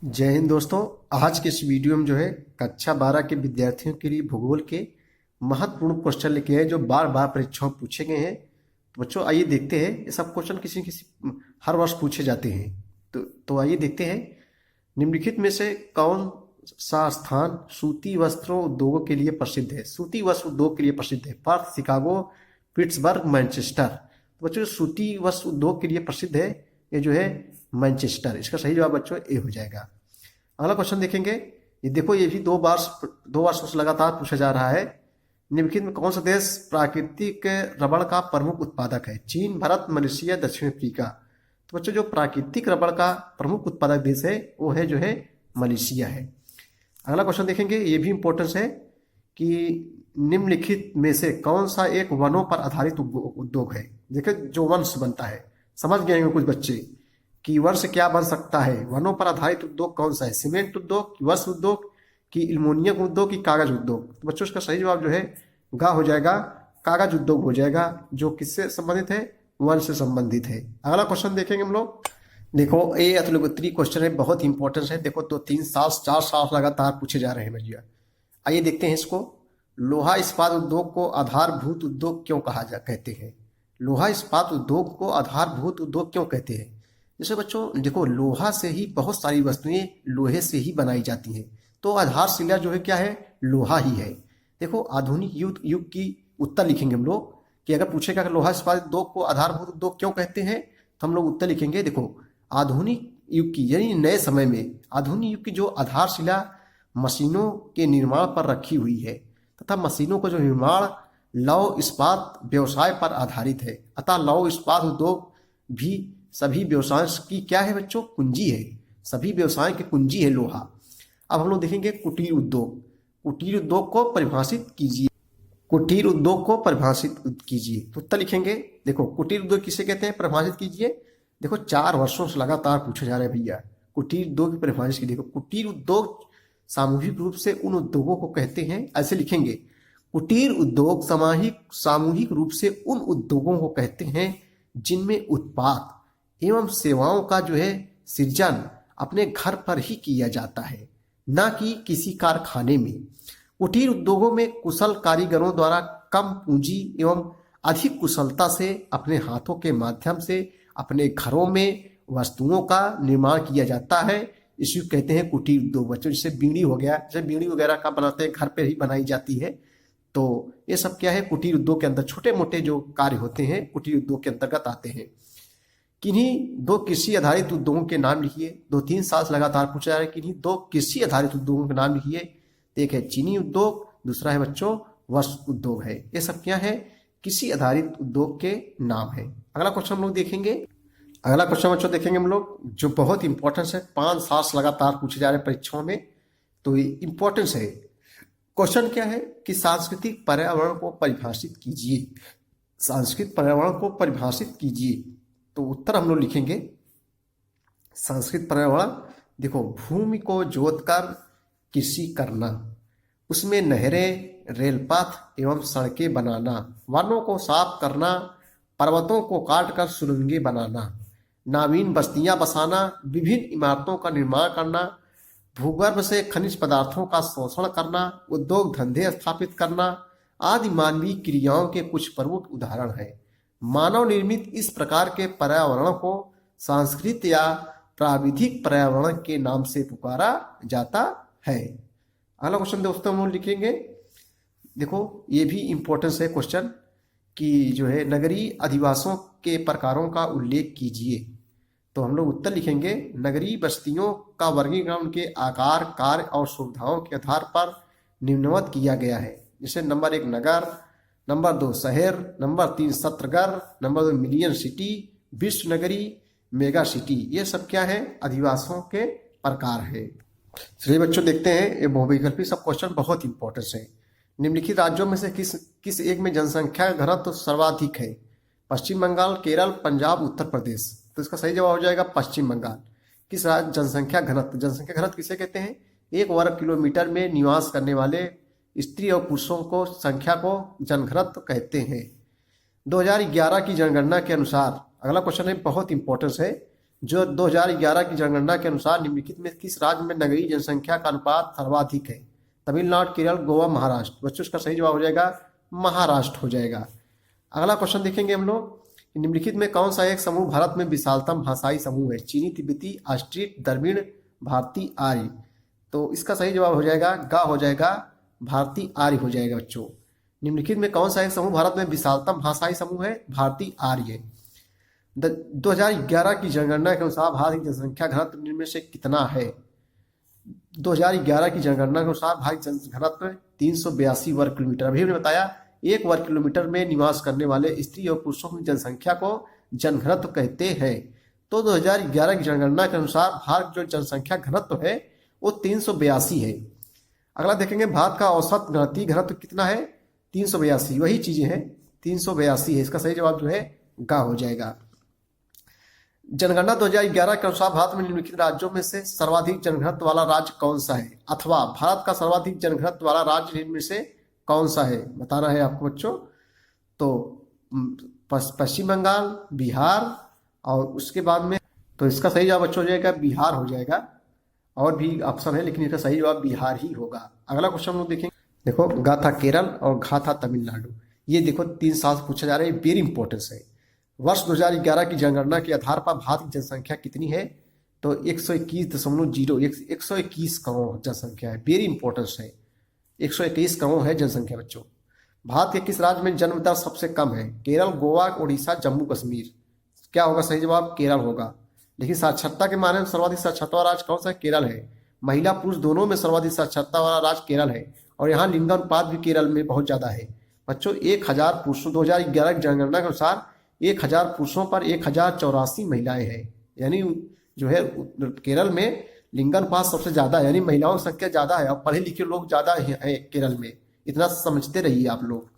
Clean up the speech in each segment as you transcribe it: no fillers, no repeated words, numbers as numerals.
जय हिंद दोस्तों। आज के इस वीडियो में जो है कक्षा 12 के विद्यार्थियों के लिए भूगोल के महत्वपूर्ण क्वेश्चन लेके आए जो बार बार परीक्षाओं में पूछे गए हैं। तो बच्चों आइए देखते हैं, ये सब क्वेश्चन किसी किसी हर वर्ष पूछे जाते हैं। तो आइए देखते हैं, निम्नलिखित में से कौन सा स्थान सूती वस्त्रों उद्योगों के लिए प्रसिद्ध है। सूती वस्त्र उद्योग के लिए प्रसिद्ध है पर्थ, शिकागो, पिट्सबर्ग, मैनचेस्टर। तो बच्चों सूती वस्त्र उद्योग के लिए प्रसिद्ध है ये जो है मैनचेस्टर। इसका सही जवाब बच्चों ए हो जाएगा। अगला क्वेश्चन देखेंगे, ये देखो ये भी दो वर्षों से लगातार पूछा जा रहा है। निम्नलिखित में कौन सा देश प्राकृतिक रबड़ का प्रमुख उत्पादक है। चीन, भारत, मलेशिया, दक्षिण अफ्रीका। तो बच्चों जो प्राकृतिक रबड़ का प्रमुख उत्पादक देश है वो है जो है मलेशिया है। अगला क्वेश्चन देखेंगे, ये भी इंपॉर्टेंस है कि निम्नलिखित में से कौन सा एक वनों पर आधारित उद्योग है। देखिए जो वंश बनता है, समझ गए होंगे कुछ बच्चे कि वर्ष क्या बन सकता है। वनों पर आधारित उद्योग कौन सा है। सीमेंट उद्योग, वस्त्र उद्योग की एल्युमिनियम उद्योग की कागज उद्योग। तो बच्चों इसका सही जवाब जो है गा हो जाएगा, कागज उद्योग हो जाएगा, जो किससे संबंधित है, वन से संबंधित है। अगला क्वेश्चन देखेंगे हम लोग। देखो ये अतुलगोत्री क्वेश्चन है, बहुत इंपॉर्टेंट है। देखो तो 3 साल 4 साल लगातार पूछे जा रहे हैं भैया। आइए देखते हैं इसको। लोहा इस्पात उद्योग को आधारभूत उद्योग क्यों कहते हैं। लोहा इस्पात उद्योग को आधारभूत उद्योग क्यों कहते हैं। जैसे बच्चों देखो लोहा से ही बहुत सारी वस्तुएं लोहे से ही बनाई जाती हैं, तो आधारशिला जो है क्या है, लोहा ही है। देखो आधुनिक युग की उत्तर लिखेंगे हम लोग कि अगर पूछेगा कि लोहा इस्पात उद्योग को आधारभूत उद्योग क्यों कहते हैं, तो हम लोग उत्तर लिखेंगे। देखो आधुनिक युग की यानी नए समय में आधुनिक युग की जो आधारशिला मशीनों के निर्माण पर रखी हुई है तथा मशीनों का जो निर्माण लौह इस्पात व्यवसाय पर आधारित है। अतः लौह इस्पात उद्योग भी सभी व्यवसाय की क्या है बच्चों, कुंजी है। सभी व्यवसाय की कुंजी है लोहा। अब हम लोग देखेंगे कुटीर उद्योग। कुटीर उद्योग को परिभाषित कीजिए। कुटीर उद्योग को परिभाषित कीजिए, तो उत्तर लिखेंगे। देखो कुटीर उद्योग किसे कहते हैं, परिभाषित कीजिए। देखो 4 वर्षों से लगातार पूछा जा रहा है भैया कुटीर उद्योग की परिभाषित की। देखो कुटीर उद्योग सामूहिक रूप से उन उद्योगों को कहते हैं, ऐसे लिखेंगे। कुटीर उद्योग सामूहिक रूप से उन उद्योगों को कहते हैं जिनमें उत्पाद एवं सेवाओं का जो है सृजन अपने घर पर ही किया जाता है, न कि किसी कारखाने में। कुटीर उद्योगों में कुशल कारीगरों द्वारा कम पूंजी एवं अधिक कुशलता से अपने हाथों के माध्यम से अपने घरों में वस्तुओं का निर्माण किया जाता है। इसी को कहते हैं कुटीर उद्योग। बच्चों जैसे बीड़ी हो गया, जैसे बीड़ी वगैरह का बनाते हैं, घर पे ही बनाई जाती है। तो ये सब क्या है, कुटीर उद्योग के अंदर छोटे मोटे जो कार्य होते हैं कुटीर उद्योग के अंतर्गत आते हैं। किन्हीं 2 कृषि आधारित उद्योगों के नाम लिखिए। 2-3 साल से लगातार पूछा जा रहा है, किन्हीं 2 कृषि आधारित उद्योगों के नाम लिखिए। एक है चीनी उद्योग, दूसरा है बच्चों वस्त्र उद्योग है। ये सब क्या है, कृषि आधारित उद्योग के नाम है। अगला क्वेश्चन हम लोग देखेंगे। अगला क्वेश्चन बच्चों देखेंगे हम लोग जो बहुत इंपॉर्टेंस है, 5 साल से लगातार पूछे जा रहे हैं परीक्षाओं में, तो ये इंपॉर्टेंस है। क्वेश्चन क्या है कि सांस्कृतिक पर्यावरण को परिभाषित कीजिए। सांस्कृतिक पर्यावरण को परिभाषित कीजिए, तो उत्तर हम लोग लिखेंगे। सांस्कृतिक पर्यावरण देखो भूमि को जोतकर कृषि करना, उसमें नहरें, रेलपथ एवं सड़कें बनाना, वनों को साफ करना, पर्वतों को काटकर सुरंगें बनाना, नवीन बस्तियां बसाना, विभिन्न इमारतों का निर्माण करना, भूगर्भ से खनिज पदार्थों का शोषण करना, उद्योग धंधे स्थापित करना आदि मानवीय क्रियाओं के कुछ प्रमुख उदाहरण हैं। मानव निर्मित इस प्रकार के पर्यावरण को सांस्कृतिक या प्राविधिक पर्यावरण के नाम से पुकारा जाता है। अगला क्वेश्चन दोस्तों हम लिखेंगे। देखो ये भी इंपॉर्टेंस है क्वेश्चन कि जो है नगरीय अधिवासों के प्रकारों का उल्लेख कीजिए, तो हम लोग उत्तर लिखेंगे। नगरीय बस्तियों का वर्गीकरण उनके आकार, कार्य और सुविधाओं के आधार पर निम्नवत किया गया है। जैसे नंबर 1 नगर, नंबर 2 शहर, नंबर 3 सत्रगर, नंबर 2 मिलियन सिटी, विश्व नगरी, मेगा सिटी। ये सब क्या है, अधिवासों के प्रकार है। चलिए बच्चों देखते हैं, ये बहुविकल्पी सब क्वेश्चन बहुत इंपॉर्टेंट है। निम्नलिखित राज्यों में से किस एक में जनसंख्या घनत्व सर्वाधिक है। पश्चिम बंगाल, केरल, पंजाब, उत्तर प्रदेश। तो इसका सही जवाब हो जाएगा पश्चिम बंगाल। किस राज्य जनसंख्या घनत्व किसे कहते हैं, 1 वर्ग किलोमीटर में निवास करने वाले स्त्री और पुरुषों को संख्या को जनघनत्व कहते हैं। 2011 की जनगणना के अनुसार, अगला क्वेश्चन है बहुत इंपॉर्टेंस है, जो 2011 की जनगणना के अनुसार निम्नलिखित में किस राज्य में नगरीय जनसंख्या का अनुपात सर्वाधिक है? तमिलनाडु, केरल, गोवा, महाराष्ट्र। बच्चों इसका सही जवाब हो जाएगा महाराष्ट्र हो जाएगा। अगला क्वेश्चन देखेंगे हम लोग, निम्नलिखित में कौन सा एक समूह भारत में विशालतम भाषाई समूह है? चीनी, तिब्बती, ऑस्ट्रिक, द्रविड़, भारतीय, आर्य। तो इसका सही जवाब हो जाएगा हो जाएगा भारतीय आर्य हो जाएगा बच्चों। निम्नलिखित में कौन सा एक समूह भारत में विशालतम भाषाई समूह है? भारतीय आर्य। 2011 की जनगणना के अनुसार भारत की जनसंख्या घनत्व निम्न में से कितना है? 2011 की जनगणना के अनुसार भारत की जनसंख्या घनत्व 382 वर्ग किलोमीटर। अभी हमने बताया 1 वर्ग किलोमीटर में निवास करने वाले स्त्री और पुरुषों की जनसंख्या को जनघनत्व कहते हैं। तो 2011 की जनगणना के अनुसार भारत जो जनसंख्या घनत्व है वो 382 है। अगला देखेंगे भारत का औसत गणतंत्रीय घनत्व कितना है? 382। वही चीजें हैं, 382 है। इसका सही जवाब जो है गा हो जाएगा। जनगणना 2011 के अनुसार भारत में निम्नलिखित राज्यों में से सर्वाधिक जनघनत्व वाला राज्य कौन सा है? अथवा भारत का सर्वाधिक जनघनत्व वाला राज्य निम्न में से कौन सा है बताना है आपको बच्चों। तो पश्चिम बंगाल, बिहार और उसके बाद में, तो इसका सही जवाब बच्चों हो जाएगा बिहार हो जाएगा। और भी ऑप्शन है लेकिन इसका सही जवाब बिहार ही होगा। अगला क्वेश्चन हम लोग देखेंगे, देखो गा था केरल और घा था तमिलनाडु। ये देखो 3 साल से पूछा जा रहा है, वेरी इंपॉर्टेंस है। वर्ष 2011 की जनगणना के आधार पर भारत की जनसंख्या कितनी है? तो 121 करोड़ जनसंख्या है। वेरी इंपॉर्टेंस है, 121 करोड़ है जनसंख्या बच्चों। भारत के किस राज्य में जन्म दर सबसे कम है? केरल, गोवा, उड़ीसा, जम्मू कश्मीर। क्या होगा सही जवाब? केरल होगा। लेकिन साक्षरता के मामले में सर्वाधिक साक्षरता वाला राज्य कौन सा है? केरल है। महिला पुरुष दोनों में सर्वाधिक साक्षरता वाला राज्य केरल है। और यहाँ लिंगानुपात भी केरल में बहुत ज्यादा है बच्चों। 1000 पुरुषों 2011 की जनगणना के अनुसार 1000 पुरुषों पर 1084 महिलाएं हैं। यानी जो है केरल में लिंगानुपात सबसे ज्यादा है, यानी महिलाओं की संख्या ज्यादा है और पढ़े लिखे लोग ज्यादा है केरल में। इतना समझते रहिए आप लोग।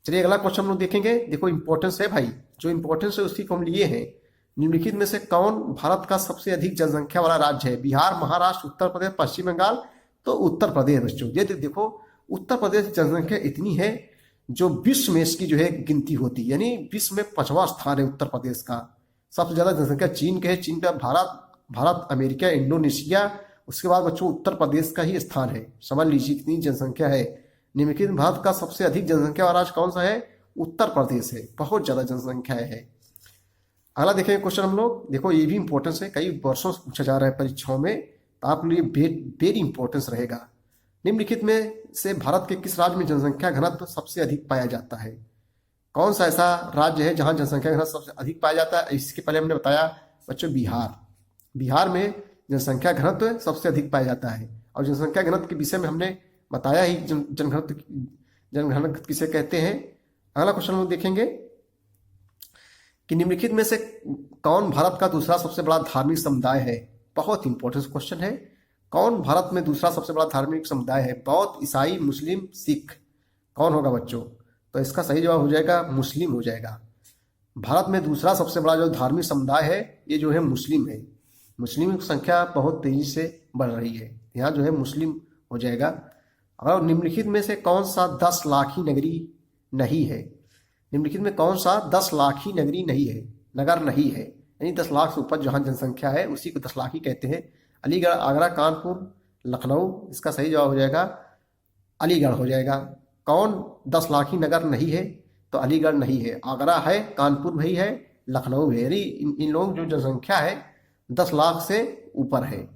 चलिए अगला क्वेश्चन हम लोग देखेंगे। देखो इंपॉर्टेंस है भाई, जो इंपॉर्टेंस है उसी को हम लिए हैं। निम्नलिखित में से कौन भारत का सबसे अधिक जनसंख्या वाला राज्य है? बिहार, महाराष्ट्र, उत्तर प्रदेश, पश्चिम बंगाल। तो उत्तर प्रदेश बच्चों। ये देखो उत्तर प्रदेश की जनसंख्या इतनी है जो विश्व में इसकी जो है गिनती होती है, यानी विश्व में 5वां स्थान है उत्तर प्रदेश का। सबसे ज्यादा जनसंख्या चीन के है, चीन का भारत, अमेरिका, इंडोनेशिया, उसके बाद बच्चों उत्तर प्रदेश का ही स्थान है। समझ लीजिए कितनी जनसंख्या है। निम्नलिखित भारत का सबसे अधिक जनसंख्या वाला राज्य कौन सा है? उत्तर प्रदेश है। बहुत ज्यादा जनसंख्या है। अगला देखेंगे क्वेश्चन हम लोग। देखो ये भी इंपॉर्टेंस है, कई वर्षों से पूछा जा रहा है परीक्षाओं में, तो आप लिए वेरी इंपॉर्टेंस रहेगा। निम्नलिखित में से भारत के किस राज्य में जनसंख्या घनत्व सबसे अधिक पाया जाता है? कौन सा ऐसा राज्य है जहां जनसंख्या घनत्व सबसे अधिक पाया जाता है? इसके पहले हमने बताया बच्चों बिहार। बिहार में जनसंख्या घनत्व सबसे अधिक पाया जाता है। और जनसंख्या घनत्व के विषय में हमने बताया ही जनघनत्व किसे कहते हैं। अगला क्वेश्चन हम देखेंगे कि निम्नलिखित में से कौन भारत का दूसरा सबसे बड़ा धार्मिक समुदाय है? बहुत इंपॉर्टेंट क्वेश्चन है। कौन भारत में दूसरा सबसे बड़ा धार्मिक समुदाय है? बौद्ध, ईसाई, मुस्लिम, सिख। कौन होगा बच्चों? तो इसका सही जवाब हो जाएगा मुस्लिम हो जाएगा। भारत में दूसरा सबसे बड़ा जो धार्मिक समुदाय है ये जो है मुस्लिम है। मुस्लिम की संख्या बहुत तेजी से बढ़ रही है। यहाँ जो है मुस्लिम हो जाएगा। और निम्नलिखित में से कौन सा 10 लाखी नगरी नहीं है? निम्नलिखित में कौन सा 10 लाखी नगरी नहीं है, नगर नहीं है? यानी 10 लाख से ऊपर जहां जनसंख्या है उसी को 10 लाखी कहते हैं। अलीगढ़, आगरा, कानपुर, लखनऊ। इसका सही जवाब हो जाएगा अलीगढ़ हो जाएगा। कौन 10 लाखी नगर नहीं है? तो अलीगढ़ नहीं है, आगरा है, कानपुर भी है, लखनऊ है। यानी इन लोगों जो जनसंख्या है 10 लाख से ऊपर है।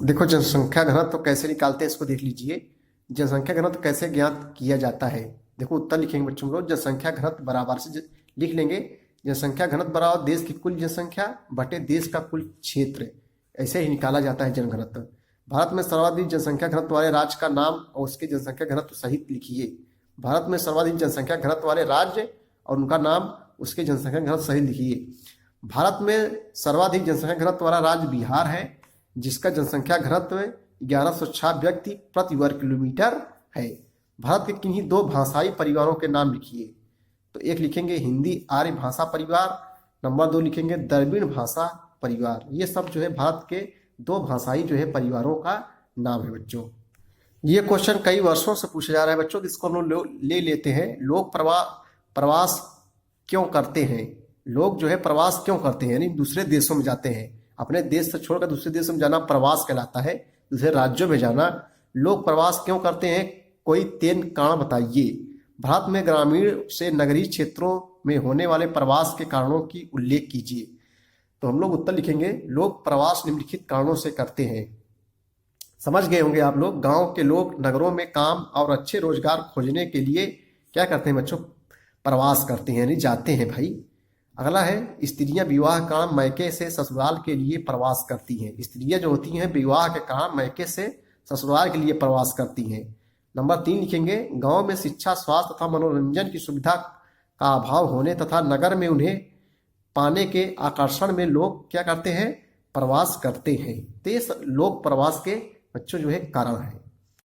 देखो जनसंख्या घनत्व तो कैसे निकालते हैं इसको देख लीजिए। जनसंख्या घनत्व कैसे ज्ञात किया जाता है? देखो उत्तर लिखेंगे बच्चों को, जनसंख्या घनत्व बराबर से लिख लेंगे। जनसंख्या घनत्व बराबर देश की कुल जनसंख्या बटे देश का कुल क्षेत्र। ऐसे ही निकाला जाता है जनघनत्व। भारत में सर्वाधिक जनसंख्या घनत्व वाले राज्य का नाम और उसके जनसंख्या घनत्व सहित लिखिए। भारत में सर्वाधिक जनसंख्या घनत्व वाले राज्य और उनका नाम, उसके जनसंख्या घनत्व सहित लिखिए। भारत में सर्वाधिक जनसंख्या घनत्व वाला राज्य बिहार है, जिसका जनसंख्या घनत्व 1106 व्यक्ति प्रति वर्ग किलोमीटर है। भारत के किन्हीं 2 भाषाई परिवारों के नाम लिखिए। तो एक लिखेंगे हिंदी आर्य भाषा परिवार, नंबर 2 लिखेंगे द्रविड़ भाषा परिवार। ये सब जो है भारत के 2 भाषाई जो है परिवारों का नाम है बच्चों। ये क्वेश्चन कई वर्षों से पूछा जा रहा है बच्चों, इसको हम लोग ले लेते हैं। लोग प्रवास क्यों करते हैं? लोग जो है प्रवास क्यों करते हैं, यानी दूसरे देशों में जाते हैं। अपने देश से छोड़कर दूसरे देशों में जाना प्रवास कहलाता है, दूसरे राज्यों में जाना। लोग प्रवास क्यों करते हैं, कोई 3 कारण बताइए। भारत में ग्रामीण से नगरीय क्षेत्रों में होने वाले प्रवास के कारणों की उल्लेख कीजिए। तो हम लोग उत्तर लिखेंगे, लोग प्रवास निम्नलिखित कारणों से करते हैं। समझ गए होंगे आप लोग, गांव के लोग नगरों में काम और अच्छे रोजगार खोजने के लिए क्या करते हैं बच्चों, प्रवास करते हैं, यानी जाते हैं भाई। अगला है, स्त्रियां विवाह के कारण मायके से ससुराल के लिए प्रवास करती हैं। स्त्रियां जो होती हैं विवाह के कारण मायके से ससुराल के लिए प्रवास करती हैं। नंबर 3 लिखेंगे, गांव में शिक्षा, स्वास्थ्य तथा मनोरंजन की सुविधा का अभाव होने तथा नगर में उन्हें पाने के आकर्षण में लोग क्या करते हैं, प्रवास करते हैं। तो ये लोग प्रवास के बच्चों जो है कारण है।